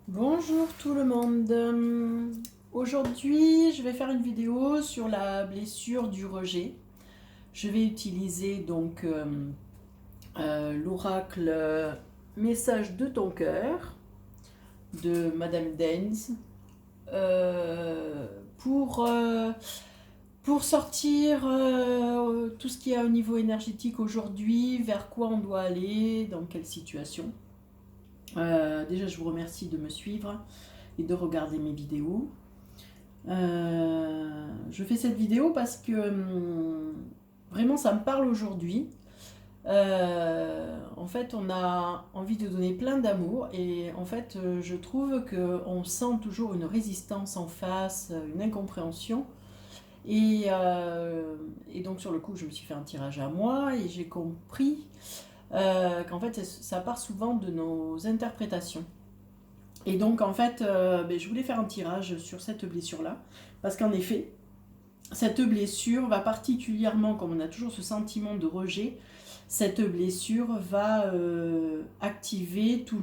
Bonjour tout le monde. Aujourd'hui, je vais faire une vidéo sur la blessure du rejet. Je vais utiliser l'oracle Message de ton cœur de Madame Daines pour sortir tout ce qu'il y a au niveau énergétique aujourd'hui, vers quoi on doit aller, dans quelle situation. Déjà, je vous remercie de me suivre et de regarder mes vidéos. Je fais cette vidéo parce que vraiment ça me parle aujourd'hui. En fait, on a envie de donner plein d'amour et en fait, je trouve qu'on sent toujours une résistance en face, une incompréhension. Et donc sur le coup, je me suis fait un tirage à moi et j'ai compris qu'en fait, ça part souvent de nos interprétations. Et donc en fait, je voulais faire un tirage sur cette blessure-là, parce qu'en effet, cette blessure va particulièrement, comme on a toujours ce sentiment de rejet, cette blessure va activer tous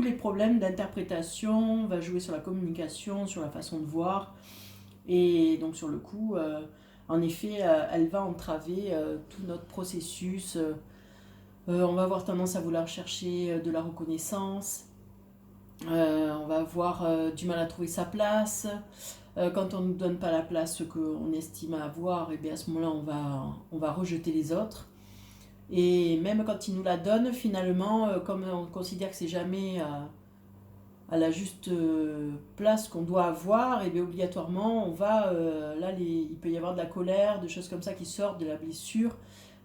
les problèmes d'interprétation, va jouer sur la communication, sur la façon de voir, et donc sur le coup, en effet, elle va entraver tout notre processus. On va avoir tendance à vouloir chercher de la reconnaissance. On va avoir du mal à trouver sa place. Quand on ne nous donne pas la place qu'on estime avoir, et bien à ce moment-là, on va rejeter les autres. Et même quand ils nous la donnent, finalement, comme on considère que c'est jamais à la juste place qu'on doit avoir, et bien obligatoirement, on va il peut y avoir de la colère, des choses comme ça qui sortent de la blessure,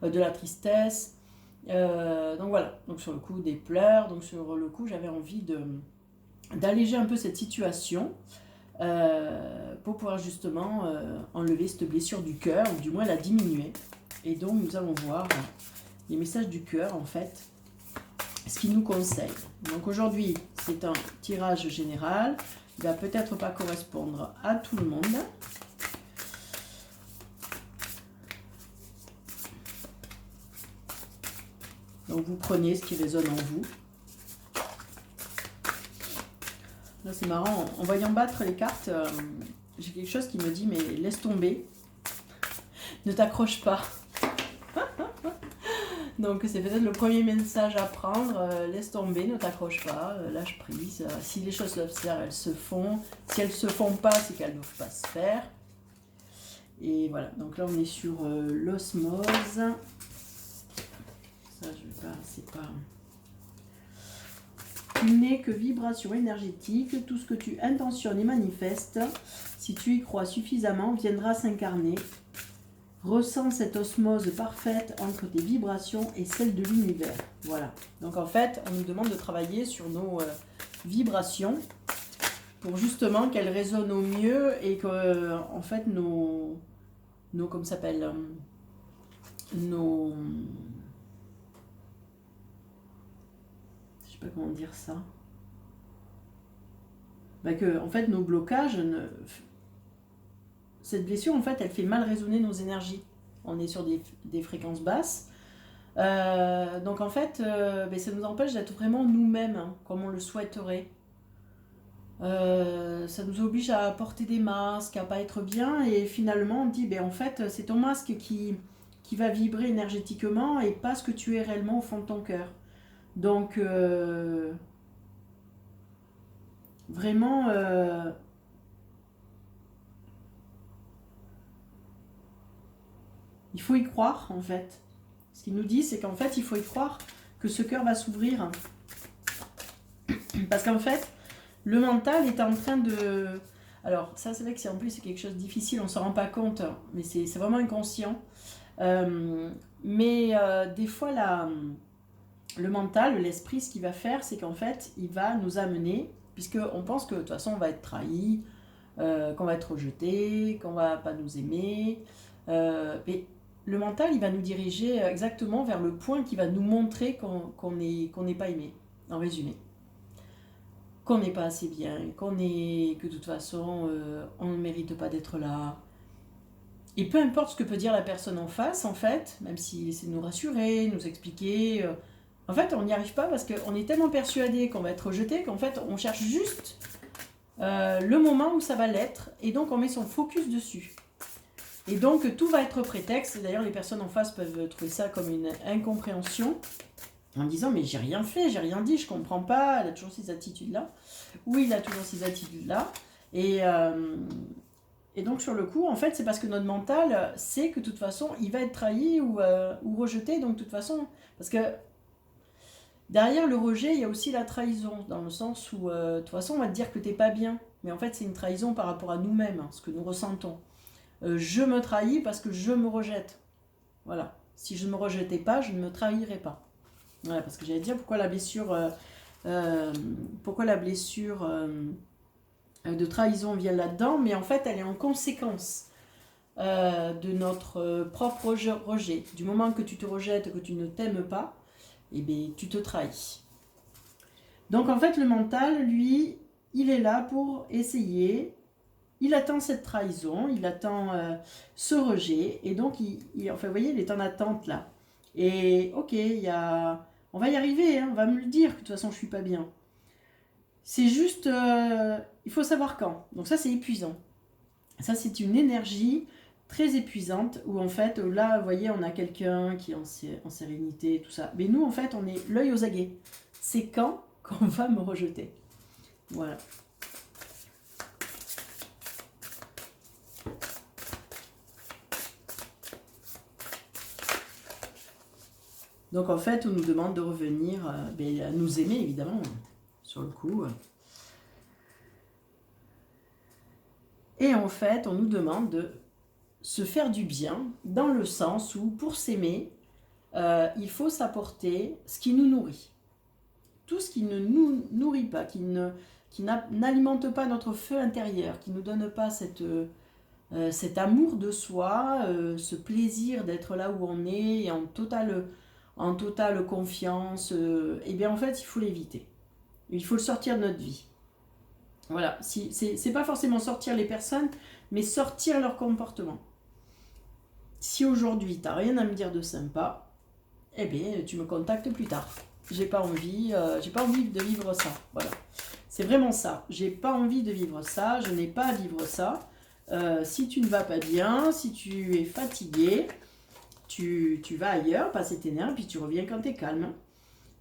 de la tristesse. Donc voilà, donc sur le coup des pleurs, donc sur le coup j'avais envie d'alléger un peu cette situation pour pouvoir justement enlever cette blessure du cœur, ou du moins la diminuer. Et donc nous allons voir les messages du cœur en fait, ce qu'ils nous conseillent. Donc aujourd'hui c'est un tirage général, il va peut-être pas correspondre à tout le monde. Donc vous prenez ce qui résonne en vous. Là c'est marrant, en voyant battre les cartes, j'ai quelque chose qui me dit mais laisse tomber, ne t'accroche pas. Donc c'est peut-être le premier message à prendre, laisse tomber, ne t'accroche pas, lâche prise. Si les choses doivent se faire, elles se font. Si elles ne se font pas, c'est qu'elles ne doivent pas se faire. Et voilà, donc là on est sur l'osmose. Ça je vais pas, c'est pas... Tu n'es que vibration énergétique, tout ce que tu intentionnes et manifestes, si tu y crois suffisamment, viendra s'incarner. Ressens cette osmose parfaite entre tes vibrations et celles de l'univers. Voilà. Donc en fait, on nous demande de travailler sur nos vibrations pour justement qu'elles résonnent au mieux et que en fait comme ça s'appelle nos je sais pas comment dire ça. Que en fait nos blocages cette blessure, en fait, elle fait mal résonner nos énergies. On est sur des fréquences basses. Donc, en fait, ça nous empêche d'être vraiment nous-mêmes, hein, comme on le souhaiterait. Ça nous oblige à porter des masques, à pas être bien. Et finalement, on dit, en fait, c'est ton masque qui va vibrer énergétiquement et pas ce que tu es réellement au fond de ton cœur. Donc, vraiment... il faut y croire, en fait. Ce qu'il nous dit, c'est qu'en fait, il faut y croire que ce cœur va s'ouvrir. Parce qu'en fait, le mental est en train de... Alors, ça, c'est vrai que en plus, c'est quelque chose de difficile, on ne s'en rend pas compte, mais c'est vraiment inconscient. Des fois, le mental, l'esprit, ce qu'il va faire, c'est qu'en fait, il va nous amener, puisqu'on pense que de toute façon, on va être trahi, qu'on va être rejeté, qu'on ne va pas nous aimer. Mais le mental, il va nous diriger exactement vers le point qui va nous montrer qu'on n'est pas aimé, en résumé. Qu'on n'est pas assez bien, que de toute façon, on ne mérite pas d'être là. Et peu importe ce que peut dire la personne en face, en fait, même s'il essaie de nous rassurer, nous expliquer, En fait, on n'y arrive pas parce qu'on est tellement persuadé qu'on va être rejeté qu'en fait, on cherche juste le moment où ça va l'être. Et donc, on met son focus dessus. Et donc, tout va être prétexte. D'ailleurs, les personnes en face peuvent trouver ça comme une incompréhension. En disant, mais j'ai rien fait, j'ai rien dit, je comprends pas, elle a toujours ces attitudes-là. Ou il a toujours ces attitudes-là. Et donc, sur le coup, en fait, c'est parce que notre mental sait que de toute façon, il va être trahi ou rejeté. Donc, de toute façon, parce que derrière le rejet, il y a aussi la trahison, dans le sens où, de toute façon, on va te dire que t'es pas bien. Mais en fait, c'est une trahison par rapport à nous-mêmes, ce que nous ressentons. Je me trahis parce que je me rejette. Voilà. Si je ne me rejetais pas, je ne me trahirais pas. Voilà, parce que j'allais dire pourquoi la blessure de trahison vient là-dedans, mais en fait, elle est en conséquence de notre propre rejet. Du moment que tu te rejettes, que tu ne t'aimes pas, eh bien, tu te trahis. Donc, en fait, le mental, lui, il est là pour essayer. Il attend cette trahison, il attend ce rejet, et donc, enfin, vous voyez, il est en attente là. Et ok, on va y arriver, hein, on va me le dire que de toute façon, je suis pas bien. C'est juste, il faut savoir quand. Donc ça, c'est épuisant. Ça, c'est une énergie très épuisante où en fait, là, vous voyez, on a quelqu'un qui est en sérénité, tout ça. Mais nous, en fait, on est l'œil aux aguets. C'est quand qu'on va me rejeter. Voilà. Donc en fait, on nous demande de revenir à nous aimer, évidemment, sur le coup. Et en fait, on nous demande de se faire du bien, dans le sens où, pour s'aimer, il faut s'apporter ce qui nous nourrit. Tout ce qui ne nous nourrit pas, qui n'alimente pas notre feu intérieur, qui ne nous donne pas cet amour de soi, ce plaisir d'être là où on est, et en totale confiance, et bien en fait, il faut l'éviter. Il faut le sortir de notre vie. Voilà, c'est pas forcément sortir les personnes, mais sortir leur comportement. Si aujourd'hui, t'as rien à me dire de sympa, eh bien, tu me contactes plus tard. J'ai pas envie de vivre ça. Voilà. C'est vraiment ça. J'ai pas envie de vivre ça, je n'ai pas à vivre ça. Si tu ne vas pas bien, si tu es fatigué, tu vas ailleurs, passer tes nerfs, puis tu reviens quand tu es calme.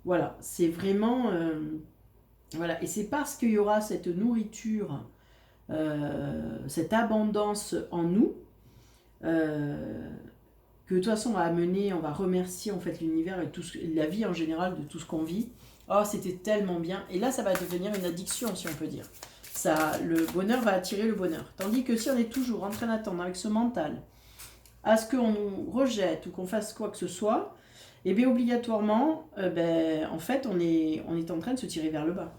Voilà, c'est vraiment... voilà, et c'est parce qu'il y aura cette nourriture, cette abondance en nous, que de toute façon on va amener, on va remercier en fait l'univers et la vie en général de tout ce qu'on vit. Oh, c'était tellement bien. Et là, ça va devenir une addiction, si on peut dire. Le bonheur va attirer le bonheur. Tandis que si on est toujours en train d'attendre avec ce mental à ce qu'on nous rejette ou qu'on fasse quoi que ce soit, et bien obligatoirement, en fait, on est en train de se tirer vers le bas.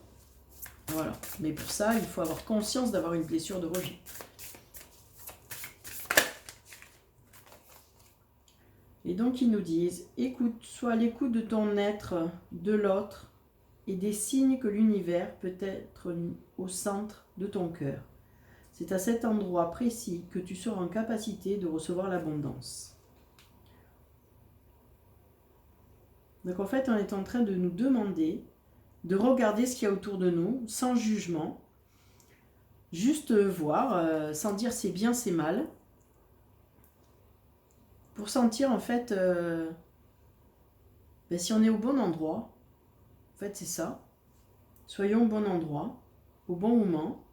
Voilà. Mais pour ça, il faut avoir conscience d'avoir une blessure de rejet. Et donc, ils nous disent, écoute, sois à l'écoute de ton être, de l'autre, et des signes que l'univers peut être au centre de ton cœur. C'est à cet endroit précis que tu seras en capacité de recevoir l'abondance. Donc en fait, on est en train de nous demander de regarder ce qu'il y a autour de nous, sans jugement, juste voir, sans dire c'est bien, c'est mal, pour sentir en fait si on est au bon endroit. En fait, c'est ça. Soyons au bon endroit, au bon moment.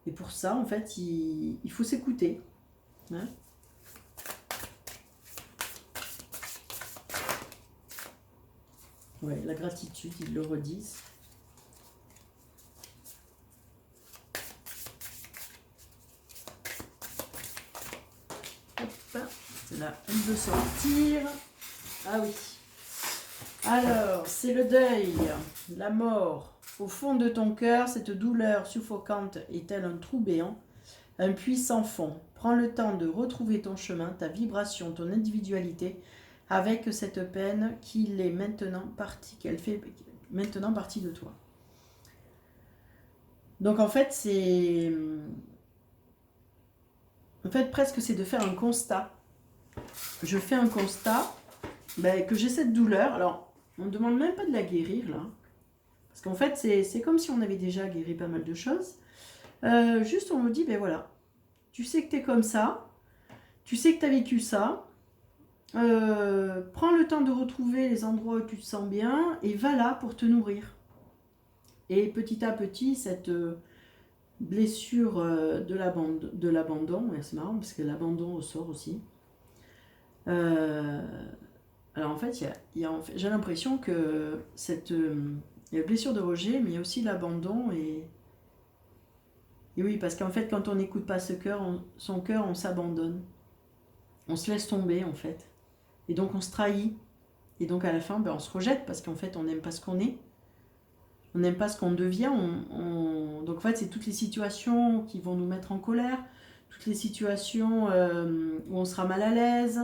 Et pour ça, en fait, il faut s'écouter. Hein. Ouais, la gratitude, ils le redisent. Hop, c'est là, elle veut sortir. Ah oui. Alors, c'est le deuil, la mort. Au fond de ton cœur, cette douleur suffocante est-elle un trou béant, un puits sans fond? Prends le temps de retrouver ton chemin, ta vibration, ton individualité, avec cette peine qu'elle fait maintenant partie de toi. Donc en fait, presque c'est de faire un constat. Je fais un constat que j'ai cette douleur. Alors, On ne demande même pas de la guérir, là. Parce qu'en fait, c'est comme si on avait déjà guéri pas mal de choses. Juste, on nous dit, ben voilà, tu sais que tu es comme ça, tu sais que tu as vécu ça, prends le temps de retrouver les endroits où tu te sens bien et va là pour te nourrir. Et petit à petit, cette blessure de l'abandon, et c'est marrant parce que l'abandon ressort aussi. Alors en fait, j'ai l'impression que il y a la blessure de rejet, mais il y a aussi l'abandon. Et oui, parce qu'en fait, quand on n'écoute pas son cœur, on s'abandonne. On se laisse tomber en fait. Et donc on se trahit. Et donc à la fin, on se rejette parce qu'en fait, on n'aime pas ce qu'on est. On n'aime pas ce qu'on devient. Donc en fait, c'est toutes les situations qui vont nous mettre en colère, toutes les situations où on sera mal à l'aise.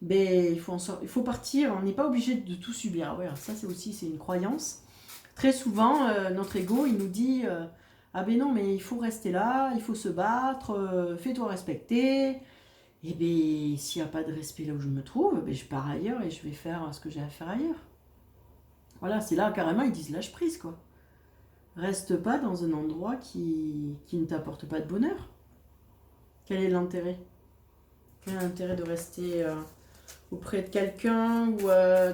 Il faut partir. On n'est pas obligé de tout subir. Ouais, ça, c'est une croyance. Très souvent, notre ego, il nous dit ah ben non, mais il faut rester là, il faut se battre, fais-toi respecter. Et bien, s'il n'y a pas de respect là où je me trouve, je pars ailleurs et je vais faire ce que j'ai à faire ailleurs. Voilà, c'est là carrément, ils disent lâche prise, quoi. Reste pas dans un endroit qui ne t'apporte pas de bonheur. Quel est l'intérêt? Quel est l'intérêt de rester auprès de quelqu'un ou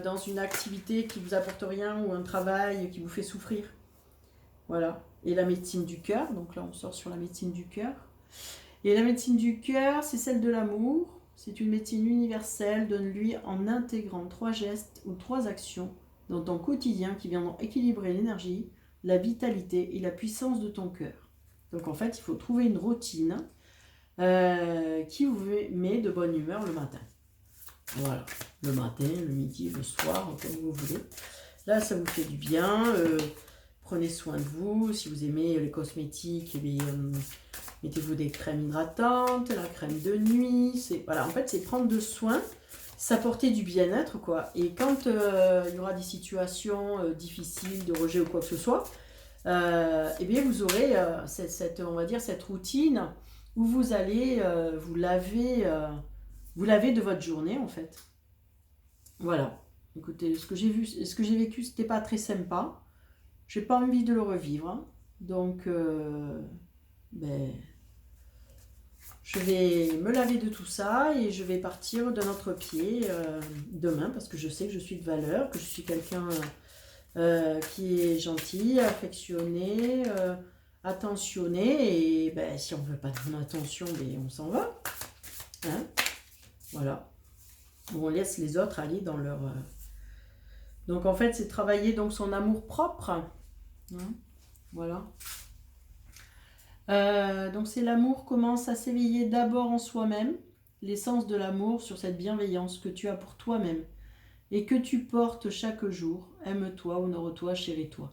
dans une activité qui vous apporte rien ou un travail qui vous fait souffrir? Voilà. Et la médecine du cœur, donc là on sort sur la médecine du cœur. Et la médecine du cœur, c'est celle de l'amour. C'est une médecine universelle. Donne-lui en intégrant 3 gestes ou 3 actions dans ton quotidien qui viendront équilibrer l'énergie, la vitalité et la puissance de ton cœur. Donc en fait, il faut trouver une routine qui vous met de bonne humeur le matin. Voilà, le matin, le midi, le soir, comme vous voulez. Là, ça vous fait du bien. Prenez soin de vous. Si vous aimez les cosmétiques, mettez-vous des crèmes hydratantes, la crème de nuit. Voilà, en fait, c'est prendre de soin, s'apporter du bien-être, quoi. Et quand il y aura des situations difficiles, de rejet ou quoi que ce soit, vous aurez on va dire, cette routine où vous allez vous laver de votre journée, en fait. Voilà. Écoutez, ce que j'ai vécu, c'était pas très sympa. J'ai pas envie de le revivre. Hein. Donc, je vais me laver de tout ça et je vais partir de notre pied demain parce que je sais que je suis de valeur, que je suis quelqu'un qui est gentil, affectionné, attentionné. Et si on ne veut pas de mon attention, on s'en va. Hein, voilà. On laisse les autres aller dans leur... Donc en fait, c'est travailler donc son amour propre. Hein, voilà. Donc c'est l'amour commence à s'éveiller d'abord en soi-même, l'essence de l'amour sur cette bienveillance que tu as pour toi-même et que tu portes chaque jour. Aime-toi, honore-toi, chéris-toi.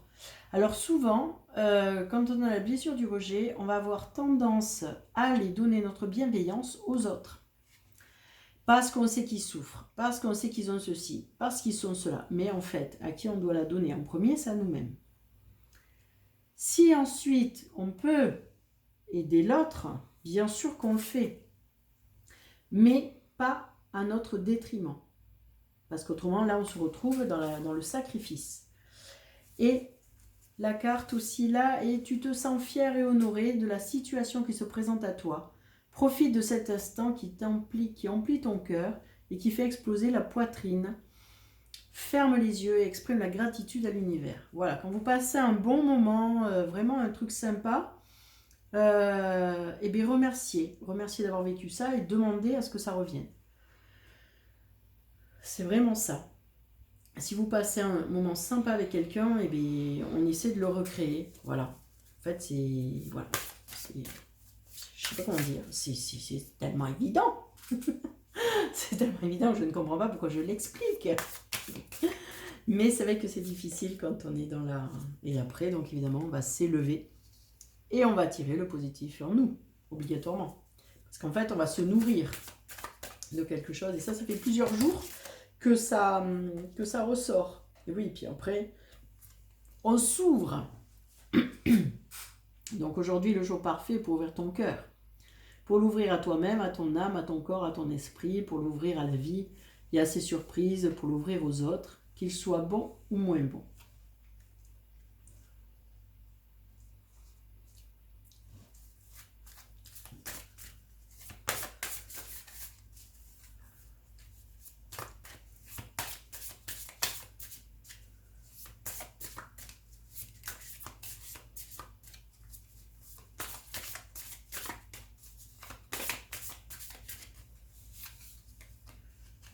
Alors souvent, quand on a la blessure du rejet, on va avoir tendance à aller donner notre bienveillance aux autres. Parce qu'on sait qu'ils souffrent, parce qu'on sait qu'ils ont ceci, parce qu'ils sont cela. Mais en fait, à qui on doit la donner en premier, c'est à nous-mêmes. Si ensuite on peut aider l'autre, bien sûr qu'on le fait, mais pas à notre détriment. Parce qu'autrement, là, on se retrouve dans le sacrifice. Et la carte aussi là, et tu te sens fier et honoré de la situation qui se présente à toi. Profite de cet instant qui emplit ton cœur et qui fait exploser la poitrine. Ferme les yeux et exprime la gratitude à l'univers. Voilà, quand vous passez un bon moment, vraiment un truc sympa, remerciez d'avoir vécu ça et demandez à ce que ça revienne. C'est vraiment ça. Si vous passez un moment sympa avec quelqu'un, on essaie de le recréer. Voilà. En fait, voilà. Je sais pas comment dire. C'est tellement évident. C'est tellement évident que je ne comprends pas pourquoi je l'explique. Mais c'est vrai que c'est difficile quand on est dans la... Et après, donc évidemment, on va s'élever. Et on va tirer le positif en nous, obligatoirement. Parce qu'en fait, on va se nourrir de quelque chose. Et ça fait plusieurs jours que ça ressort. Et oui, puis après, on s'ouvre. Donc aujourd'hui, le jour parfait pour ouvrir ton cœur. Pour l'ouvrir à toi-même, à ton âme, à ton corps, à ton esprit, pour l'ouvrir à la vie et à ses surprises, pour l'ouvrir aux autres. qu'il soit bon ou moins bon.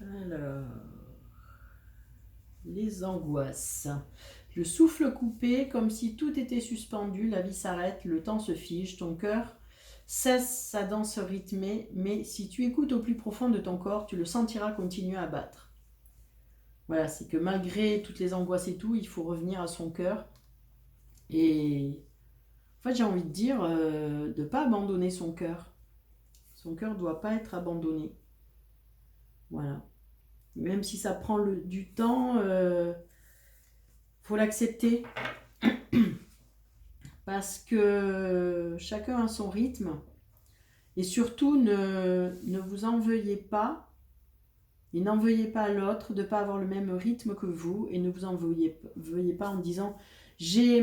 Alors, les angoisses. Le souffle coupé, comme si tout était suspendu, la vie s'arrête, le temps se fige, ton cœur cesse sa danse rythmée, mais si tu écoutes au plus profond de ton corps, tu le sentiras continuer à battre. Voilà, c'est que malgré toutes les angoisses et tout, il faut revenir à son cœur. Et en fait, j'ai envie de dire de ne pas abandonner son cœur. Son cœur ne doit pas être abandonné. Voilà. Même si ça prend du temps, faut l'accepter. Parce que chacun a son rythme. Et surtout, ne vous en veuillez pas. Et n'en veuillez pas à l'autre de ne pas avoir le même rythme que vous. Et ne vous en veuillez pas en disant j'ai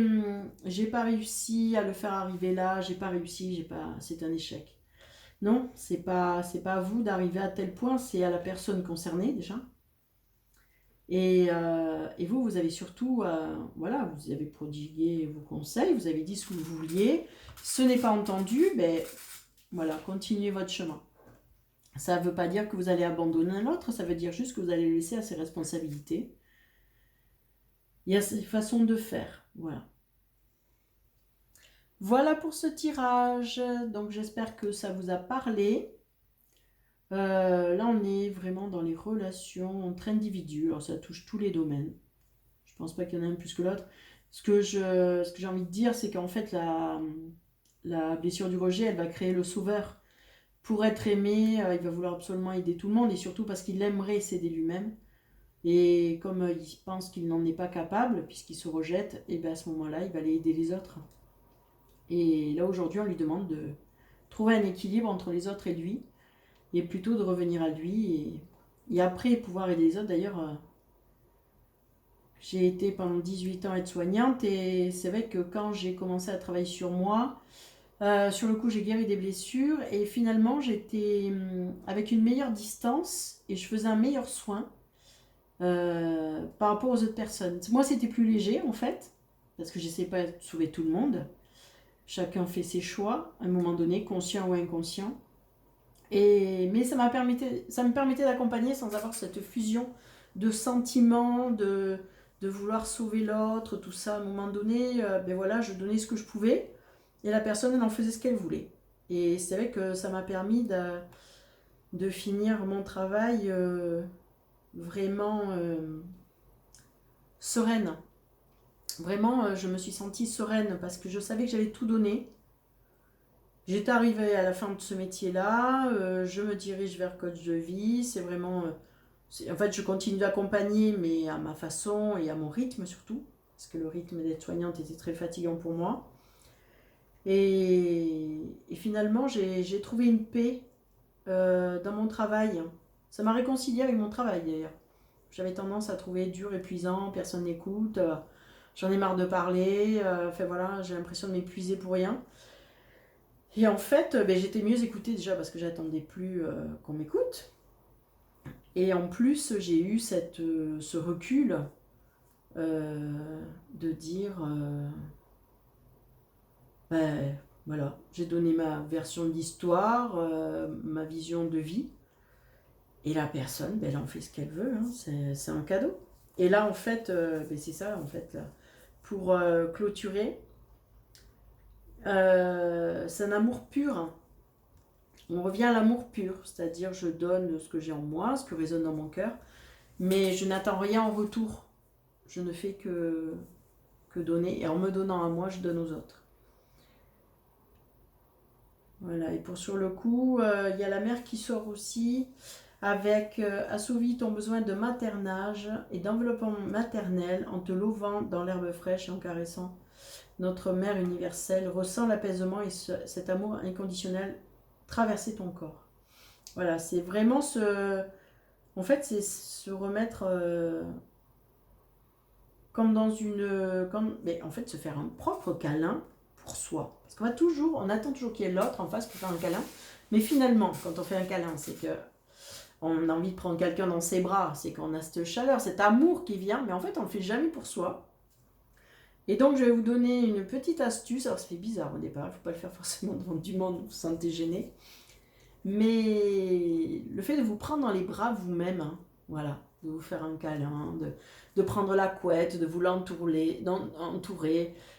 pas réussi à le faire arriver là, j'ai pas réussi, c'est un échec. Non, c'est pas à vous d'arriver à tel point, c'est à la personne concernée déjà. Et vous avez surtout, voilà, vous avez prodigué vos conseils, vous avez dit ce que vous vouliez. Ce n'est pas entendu, ben voilà, continuez votre chemin. Ça ne veut pas dire que vous allez abandonner l'autre, ça veut dire juste que vous allez le laisser à ses responsabilités. Il y a ces façons de faire, voilà. Voilà pour ce tirage, donc j'espère que ça vous a parlé. Là, on est vraiment dans les relations entre individus. Alors, ça touche tous les domaines. Je pense pas qu'il y en a un plus que l'autre. Ce que j'ai envie de dire, c'est qu'en fait, la blessure du rejet, elle va créer le sauveur. Pour être aimé, il va vouloir absolument aider tout le monde, et surtout parce qu'il aimerait s'aider lui-même. Et comme il pense qu'il n'en est pas capable, puisqu'il se rejette, et bien à ce moment-là, il va aller aider les autres. Et là, aujourd'hui, on lui demande de trouver un équilibre entre les autres et lui, et plutôt de revenir à lui et après pouvoir aider les autres. D'ailleurs, j'ai été pendant 18 ans aide-soignante et c'est vrai que quand j'ai commencé à travailler sur moi, sur le coup j'ai guéri des blessures et finalement j'étais avec une meilleure distance et je faisais un meilleur soin par rapport aux autres personnes. Moi c'était plus léger en fait, parce que j'essayais pas de sauver tout le monde. Chacun fait ses choix, à un moment donné, conscient ou inconscient. Mais ça me permettait d'accompagner sans avoir cette fusion de sentiments, de vouloir sauver l'autre, tout ça. À un moment donné, ben voilà, je donnais ce que je pouvais et la personne, elle en faisait ce qu'elle voulait. Et c'est vrai que ça m'a permis de finir mon travail vraiment sereine. Vraiment, je me suis sentie sereine parce que je savais que j'avais tout donné. J'étais arrivée à la fin de ce métier-là, je me dirige vers coach de vie, c'est vraiment... en fait, je continue d'accompagner, mais à ma façon et à mon rythme surtout, parce que le rythme d'être soignante était très fatigant pour moi. Et finalement, j'ai trouvé une paix dans mon travail. Ça m'a réconciliée avec mon travail d'ailleurs. J'avais tendance à trouver dur, épuisant, personne n'écoute, j'en ai marre de parler, enfin voilà, j'ai l'impression de m'épuiser pour rien. Et en fait, ben, j'étais mieux écoutée déjà parce que j'attendais plus qu'on m'écoute. Et en plus, j'ai eu ce recul de dire, ben voilà, j'ai donné ma version de l'histoire, ma vision de vie. Et la personne, ben, elle en fait ce qu'elle veut, hein, c'est un cadeau. Et là, en fait, ben, c'est ça, en fait, là. Pour clôturer, c'est un amour pur, hein. On revient à l'amour pur, c'est-à-dire je donne ce que j'ai en moi, ce que résonne dans mon cœur, mais je n'attends rien en retour. Je ne fais que donner, et en me donnant à moi, je donne aux autres. Voilà, et pour sur le coup, il y a la mère qui sort aussi avec assouvis ton besoin de maternage et d'enveloppement maternel en te lovant dans l'herbe fraîche et en caressant notre mère universelle. Ressens l'apaisement et cet amour inconditionnel traverser ton corps. Voilà, c'est vraiment en fait, c'est se remettre comme dans une... mais en fait, se faire un propre câlin pour soi. Parce qu'on va toujours, on attend toujours qu'il y ait l'autre en face pour faire un câlin. Mais finalement, quand on fait un câlin, c'est que on a envie de prendre quelqu'un dans ses bras, c'est qu'on a cette chaleur, cet amour qui vient, mais en fait, on le fait jamais pour soi. Et donc, je vais vous donner une petite astuce. Alors, ça fait bizarre au départ, il ne faut pas le faire forcément devant du monde, vous vous sentez gêné. Mais le fait de vous prendre dans les bras vous-même, hein, voilà, de vous faire un câlin, de prendre la couette, de vous l'entourer,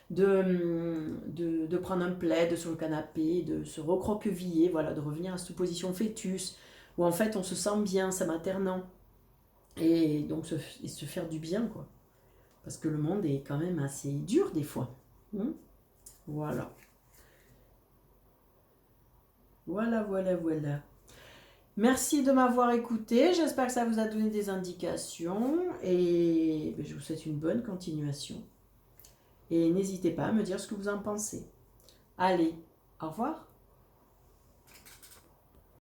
de prendre un plaid sur le canapé, de se recroqueviller, voilà, de revenir à cette position fœtus, où en fait on se sent bien, ça maternant, et donc se faire du bien, quoi. Parce que le monde est quand même assez dur des fois. Voilà. Voilà. Merci de m'avoir écouté. J'espère que ça vous a donné des indications. Et je vous souhaite une bonne continuation. Et n'hésitez pas à me dire ce que vous en pensez. Allez, au revoir.